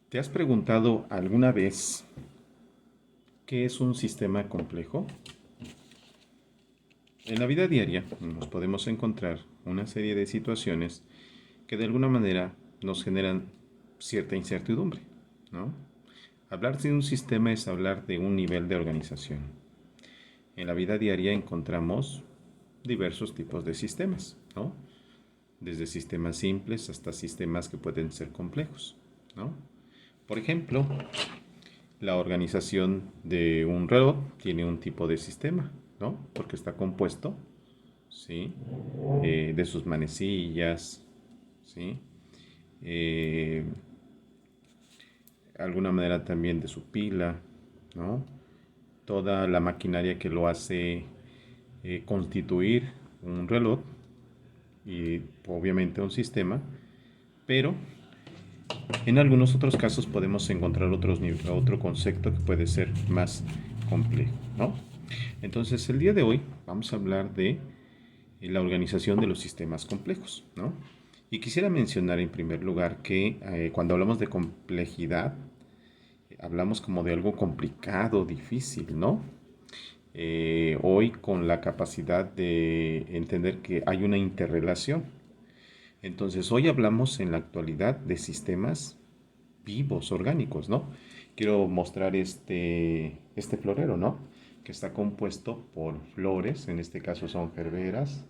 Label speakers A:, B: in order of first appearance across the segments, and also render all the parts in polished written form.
A: ¿Te has preguntado alguna vez qué es un sistema complejo? En la vida diaria nos podemos encontrar una serie de situaciones que de alguna manera nos generan cierta incertidumbre, ¿no? Hablar de un sistema es hablar de un nivel de organización. En la vida diaria encontramos diversos tipos de sistemas, ¿no? Desde sistemas simples hasta sistemas que pueden ser complejos, ¿no? Por ejemplo, la organización de un reloj tiene un tipo de sistema, ¿no? Porque está compuesto, ¿sí? De sus manecillas, ¿sí? Eh, alguna manera también de su pila, ¿no? Toda la maquinaria que lo hace constituir un reloj y obviamente un sistema, pero en algunos otros casos podemos encontrar otro concepto que puede ser más complejo, ¿no? Entonces, el día de hoy vamos a hablar de la organización de los sistemas complejos, ¿no? Y quisiera mencionar en primer lugar que cuando hablamos de complejidad, hablamos como de algo complicado, difícil, ¿no? Hoy con la capacidad de entender que hay una interrelación. Entonces, hoy hablamos en la actualidad de sistemas vivos, orgánicos, ¿no? Quiero mostrar este florero, ¿no? Que está compuesto por flores, en este caso son gerberas,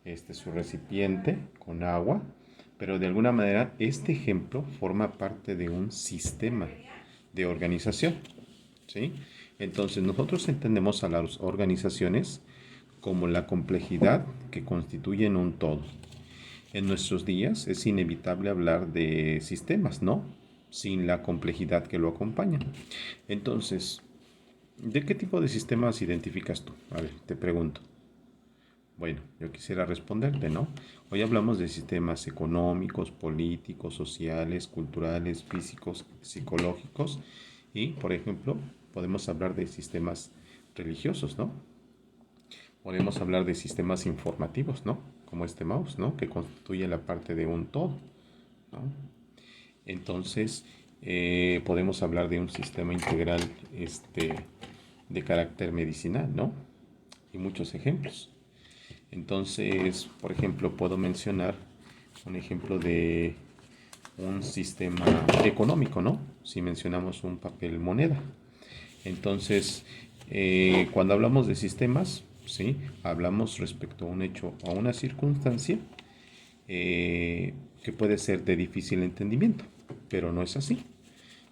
A: este es su recipiente con agua, pero de alguna manera este ejemplo forma parte de un sistema de organización, ¿sí? Entonces nosotros entendemos a las organizaciones como la complejidad que constituyen un todo. En nuestros días es inevitable hablar de sistemas, ¿no? Sin la complejidad que lo acompaña. Entonces, ¿de qué tipo de sistemas identificas tú? A ver, te pregunto. Bueno, yo quisiera responderte, ¿no? Hoy hablamos de sistemas económicos, políticos, sociales, culturales, físicos, psicológicos y, por ejemplo, podemos hablar de sistemas religiosos, ¿no? Podemos hablar de sistemas informativos, ¿no? Como este mouse, ¿no? Que constituye la parte de un todo, ¿no? Entonces, podemos hablar de un sistema integral de carácter medicinal, ¿no? Y muchos ejemplos. Entonces, por ejemplo, puedo mencionar un ejemplo de un sistema económico, ¿no? Si mencionamos un papel moneda. Entonces, cuando hablamos de sistemas, ¿sí? Hablamos respecto a un hecho o a una circunstancia que puede ser de difícil entendimiento, pero no es así.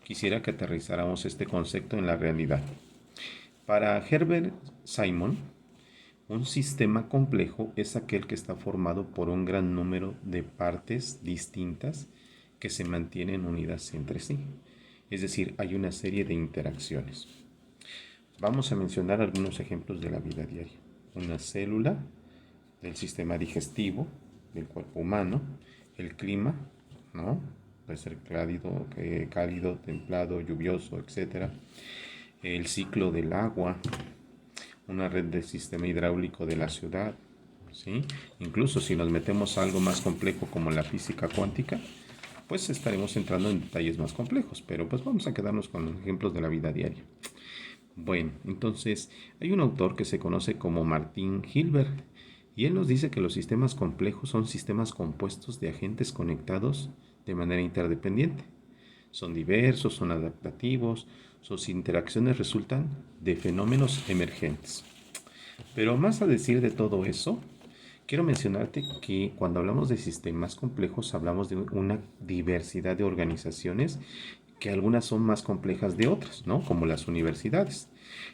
A: Quisiera que aterrizáramos este concepto en la realidad. Para Herbert Simon, un sistema complejo es aquel que está formado por un gran número de partes distintas que se mantienen unidas entre sí. Es decir, hay una serie de interacciones. Vamos a mencionar algunos ejemplos de la vida diaria. Una célula del sistema digestivo del cuerpo humano, el clima, ¿no? Puede ser cálido, templado, lluvioso, etcétera. El ciclo del agua, una red del sistema hidráulico de la ciudad, ¿sí? Incluso si nos metemos a algo más complejo como la física cuántica, pues estaremos entrando en detalles más complejos, pero pues vamos a quedarnos con los ejemplos de la vida diaria. Bueno, entonces hay un autor que se conoce como Martin Hilbert y él nos dice que los sistemas complejos son sistemas compuestos de agentes conectados de manera interdependiente. Son diversos, son adaptativos, sus interacciones resultan de fenómenos emergentes. Pero más a decir de todo eso, quiero mencionarte que cuando hablamos de sistemas complejos hablamos de una diversidad de organizaciones que algunas son más complejas de otras, ¿no? Como las universidades.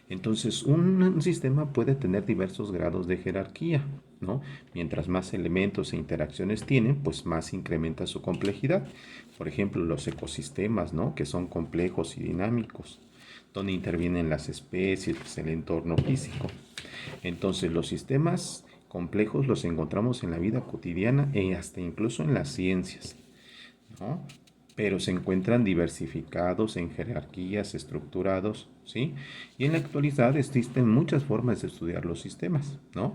A: Entonces, un sistema puede tener diversos grados de jerarquía, ¿no? Mientras más elementos e interacciones tienen, pues más incrementa su complejidad. Por ejemplo, los ecosistemas, ¿no? Que son complejos y dinámicos, donde intervienen las especies, pues, el entorno físico. Entonces, los sistemas complejos los encontramos en la vida cotidiana e hasta incluso en las ciencias, ¿no? Pero se encuentran diversificados en jerarquías, estructurados, ¿sí? Y en la actualidad existen muchas formas de estudiar los sistemas, ¿no?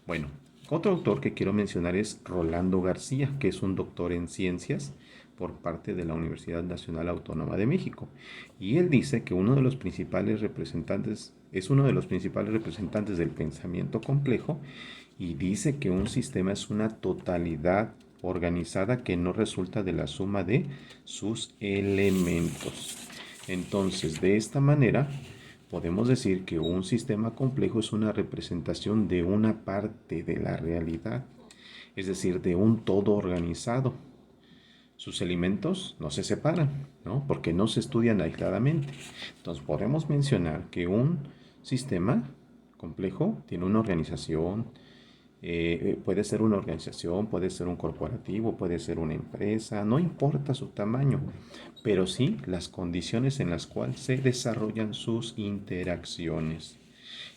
A: Bueno, otro autor que quiero mencionar es Rolando García, que es un doctor en ciencias, por parte de la Universidad Nacional Autónoma de México. Y él dice que uno de los principales representantes, es uno de los principales representantes del pensamiento complejo, y dice que un sistema es una totalidad organizada que no resulta de la suma de sus elementos. Entonces, de esta manera, podemos decir que un sistema complejo es una representación de una parte de la realidad, es decir, de un todo organizado. Sus elementos no se separan, ¿no? Porque no se estudian aisladamente. Entonces, podemos mencionar que un sistema complejo tiene una organización, puede ser una organización, puede ser un corporativo, puede ser una empresa, no importa su tamaño, pero sí las condiciones en las cuales se desarrollan sus interacciones.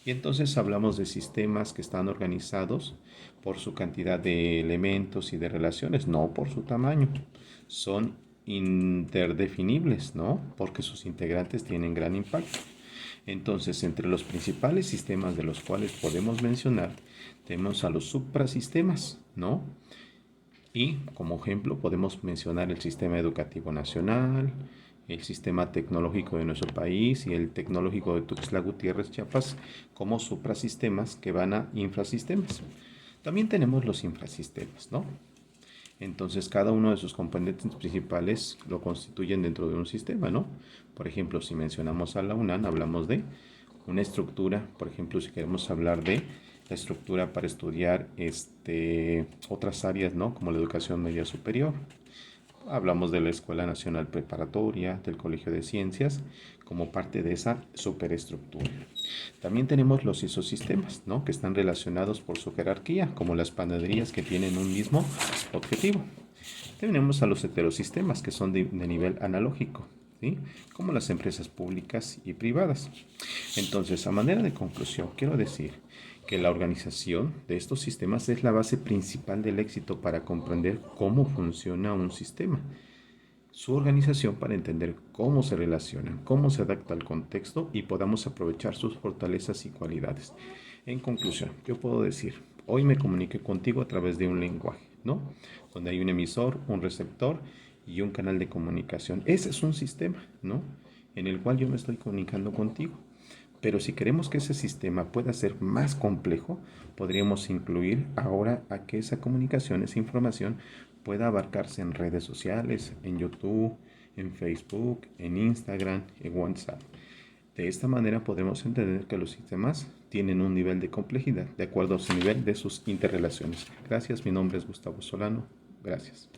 A: Y entonces hablamos de sistemas que están organizados por su cantidad de elementos y de relaciones, no por su tamaño. Son interdefinibles, ¿no? Porque sus integrantes tienen gran impacto. Entonces, entre los principales sistemas de los cuales podemos mencionar, tenemos a los suprasistemas, ¿no? Y como ejemplo podemos mencionar el sistema educativo nacional, el sistema tecnológico de nuestro país y el tecnológico de Tuxtla Gutiérrez, Chiapas, como suprasistemas que van a infrasistemas. También tenemos los infrasistemas, ¿no? Entonces, cada uno de sus componentes principales lo constituyen dentro de un sistema, ¿no? Por ejemplo, si mencionamos a la UNAM, hablamos de una estructura. Por ejemplo, si queremos hablar de la estructura para estudiar otras áreas, ¿no? Como la educación media superior. Hablamos de la Escuela Nacional Preparatoria, del Colegio de Ciencias, como parte de esa superestructura. También tenemos los isosistemas, ¿no? Que están relacionados por su jerarquía, como las panaderías que tienen un mismo objetivo. Tenemos a los heterosistemas, que son de nivel analógico, ¿sí? Como las empresas públicas y privadas. Entonces, a manera de conclusión, quiero decir que la organización de estos sistemas es la base principal del éxito para comprender cómo funciona un sistema. Su organización para entender cómo se relacionan, cómo se adapta al contexto y podamos aprovechar sus fortalezas y cualidades. En conclusión, yo puedo decir, hoy me comuniqué contigo a través de un lenguaje, ¿no? Donde hay un emisor, un receptor y un canal de comunicación. Ese es un sistema, ¿no? En el cual yo me estoy comunicando contigo. Pero si queremos que ese sistema pueda ser más complejo, podríamos incluir ahora a que esa comunicación, esa información, pueda abarcarse en redes sociales, en YouTube, en Facebook, en Instagram, en WhatsApp. De esta manera podremos entender que los sistemas tienen un nivel de complejidad de acuerdo a su nivel de sus interrelaciones. Gracias, mi nombre es Gustavo Solano. Gracias.